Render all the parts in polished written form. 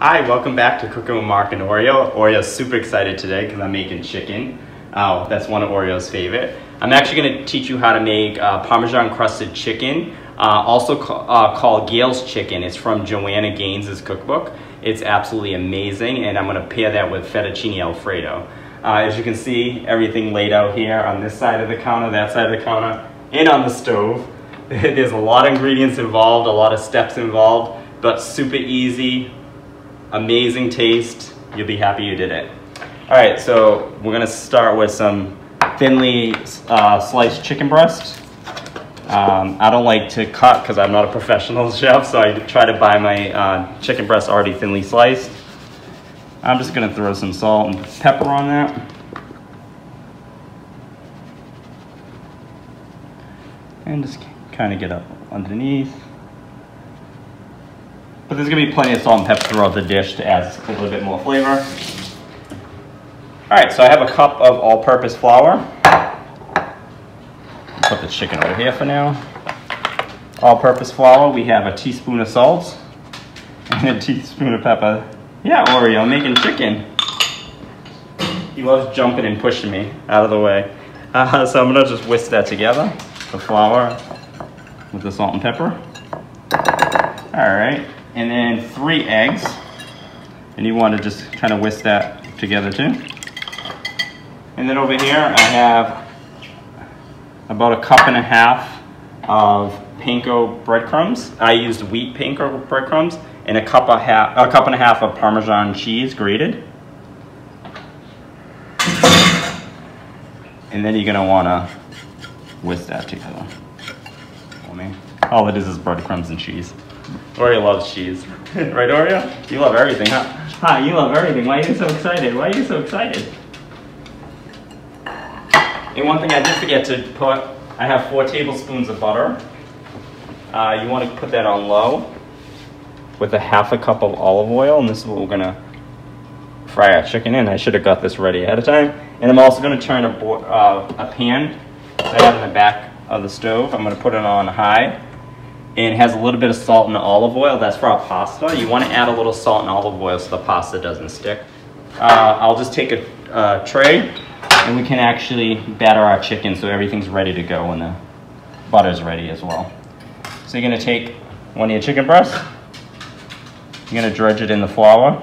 Hi, welcome back to Cooking with Mark and Oreo. Oreo's super excited today because I'm making chicken. That's one of Oreo's favorite. I'm actually going to teach you how to make Parmesan crusted chicken, also called Gail's chicken. It's from Joanna Gaines's cookbook. It's absolutely amazing, and I'm going to pair that with Fettuccine Alfredo. As you can see, everything laid out here on this side of the counter, that side of the counter, and on the stove. There's a lot of ingredients involved, a lot of steps involved, but super easy. Amazing taste. You'll be happy you did it. All right, so we're gonna start with some thinly sliced chicken breast. I don't like to cut because I'm not a professional chef, so I try to buy my chicken breast already thinly sliced. I'm just gonna throw some salt and pepper on that. And just kind of get up underneath. But there's gonna be plenty of salt and pepper throughout the dish to add a little bit more flavor. All right, so I have a cup of all-purpose flour. Put the chicken over here for now. All-purpose flour, we have a teaspoon of salt and a teaspoon of pepper. Yeah, Oreo, making chicken. He loves jumping and pushing me out of the way. So I'm gonna just whisk that together, the flour with the salt and pepper. All right. And then 3 eggs, and you want to just kind of whisk that together too. And then over here I have about 1.5 cups of panko breadcrumbs. I used wheat panko breadcrumbs, and 1.5 cups of Parmesan cheese grated. And then you're gonna want to whisk that together for me. All it is breadcrumbs and cheese. Oreo loves cheese. Right, Oreo? You love everything, huh? Hi, you love everything. Why are you so excited? Why are you so excited? And one thing I did forget to put, I have 4 tablespoons of butter. You want to put that on low with 1/2 cup of olive oil, and this is what we're gonna fry our chicken in. I should have got this ready ahead of time. And I'm also gonna turn a pan that I have in the back of the stove. I'm gonna put it on high. And it has a little bit of salt and olive oil. That's for our pasta. You want to add a little salt and olive oil so the pasta doesn't stick. I'll just take a tray, and we can actually batter our chicken so everything's ready to go when the butter's ready as well. So you're going to take one of your chicken breasts, you're going to dredge it in the flour,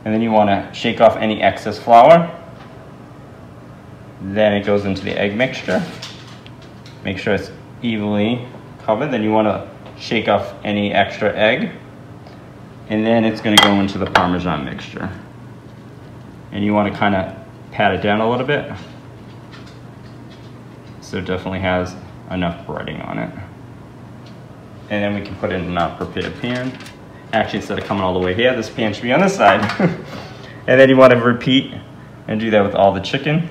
and then you want to shake off any excess flour. Then it goes into the egg mixture. Make sure it's evenly covered. Then you want to shake off any extra egg, and then it's going to go into the Parmesan mixture, and you want to kind of pat it down a little bit so it definitely has enough breading on it. And then we can put it in our prepared pan. Actually, instead of coming all the way here, this pan should be on this side. And then you want to repeat and do that with all the chicken.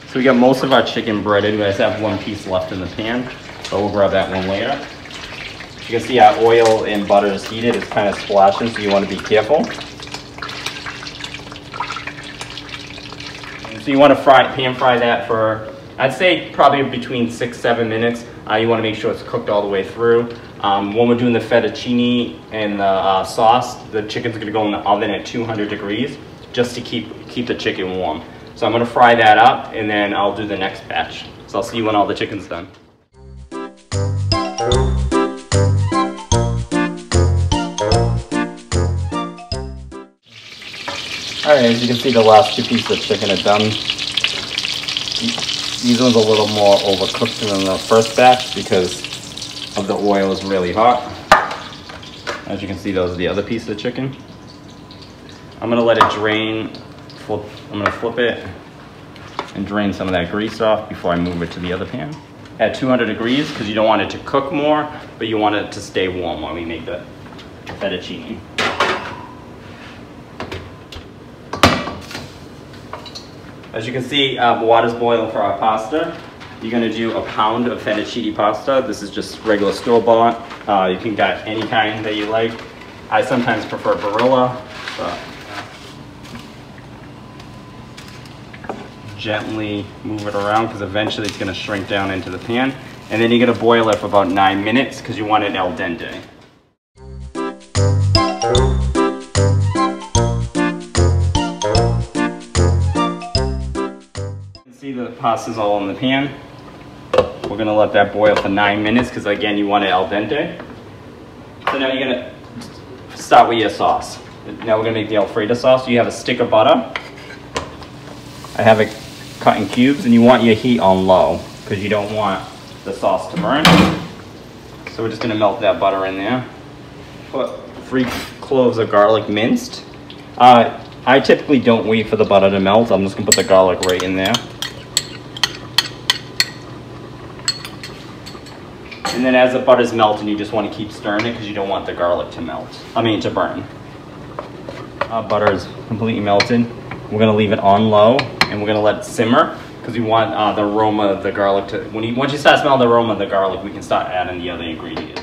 So we got most of our chicken breaded. We just have 1 piece left in the pan, but we'll grab that one later. You can see our oil and butter is heated. It's kind of splashing, so you want to be careful. So you want to pan fry that for, I'd say probably between 6-7 minutes. You want to make sure it's cooked all the way through. When we're doing the fettuccine and the sauce, the chicken's going to go in the oven at 200 degrees just to keep the chicken warm. So I'm going to fry that up, and then I'll do the next batch. So I'll see you when all the chicken's done. Alright, as you can see, the last 2 pieces of chicken are done. These ones are a little more overcooked than the first batch because of the oil is really hot. As you can see, those are the other pieces of chicken. I'm going to let it drain. I'm going to flip it and drain some of that grease off before I move it to the other pan. At 200 degrees because you don't want it to cook more, but you want it to stay warm while we make the fettuccine. As you can see, water's boiling for our pasta. You're going to do 1 pound of fettuccine pasta. This is just regular store-bought. You can get any kind that you like. I sometimes prefer Barilla, but gently move it around because eventually it's gonna shrink down into the pan. And then you're gonna boil it for about 9 minutes because you want it al dente. You can see the pasta's all in the pan. We're gonna let that boil for 9 minutes because again, you want it al dente. So now you're gonna start with your sauce. Now we're gonna make the Alfredo sauce. You have a stick of butter. I have it cut in cubes, and you want your heat on low because you don't want the sauce to burn. So we're just gonna melt that butter in there. Put 3 cloves of garlic minced. I typically don't wait for the butter to melt. I'm just gonna put the garlic right in there. And then as the butter's melting, you just want to keep stirring it because you don't want the garlic to burn. Butter is completely melted. We're gonna leave it on low and we're gonna let it simmer because we want the aroma of the garlic to, once you start smelling the aroma of the garlic, we can start adding the other ingredients.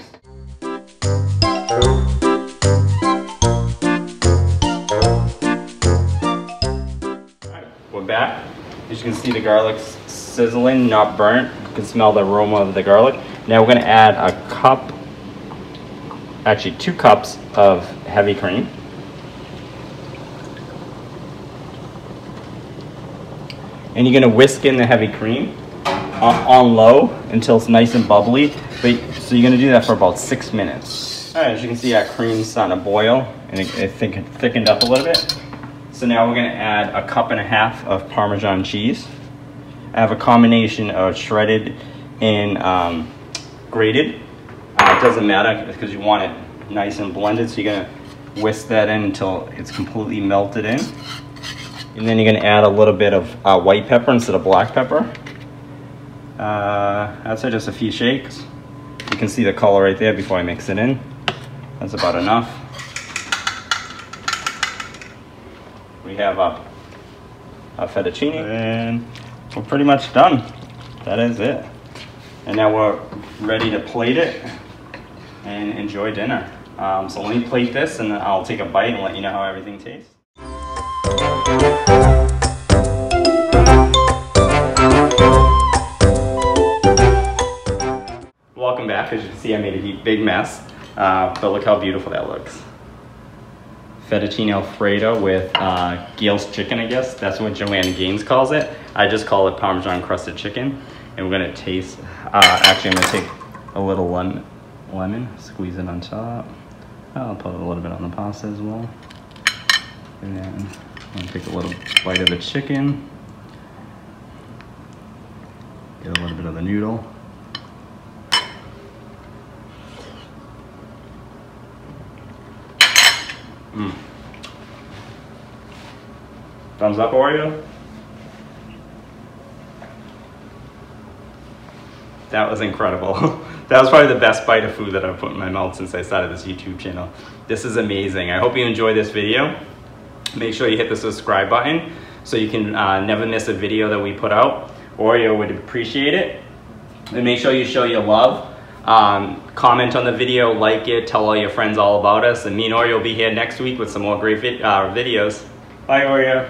Alright, we're back. As you can see, the garlic's sizzling, not burnt. You can smell the aroma of the garlic. Now we're gonna add a cup, actually 2 cups of heavy cream. And you're gonna whisk in the heavy cream on low until it's nice and bubbly. So you're gonna do that for about 6 minutes. All right, as you can see, our cream's starting to boil and it thickened up a little bit. So now we're gonna add a 1.5 cups of Parmesan cheese. I have a combination of shredded and grated. It doesn't matter because you want it nice and blended. So you're gonna whisk that in until it's completely melted in. And then you're gonna add a little bit of white pepper instead of black pepper. I'd say just a few shakes. You can see the color right there before I mix it in. That's about enough. We have a fettuccine and we're pretty much done. That is it. And now we're ready to plate it and enjoy dinner. So let me plate this and then I'll take a bite and let you know how everything tastes. Welcome back. As you can see, I made a big mess, but look how beautiful that looks. Fettuccine Alfredo with Gail's chicken, I guess. That's what Joanne Gaines calls it. I just call it Parmesan crusted chicken. And we're gonna taste, actually I'm gonna take a little lemon, squeeze it on top. I'll put a little bit on the pasta as well. And then I'm gonna take a little bite of the chicken. Get a little bit of the noodle. Thumbs up, Oreo. That was incredible. That was probably the best bite of food that I've put in my mouth since I started this YouTube channel. This is amazing. I hope you enjoyed this video. Make sure you hit the subscribe button so you can never miss a video that we put out. Oreo would appreciate it. And make sure you show your love. Comment on the video, like it, tell all your friends all about us. And me and Oreo will be here next week with some more great videos. Bye, Oreo.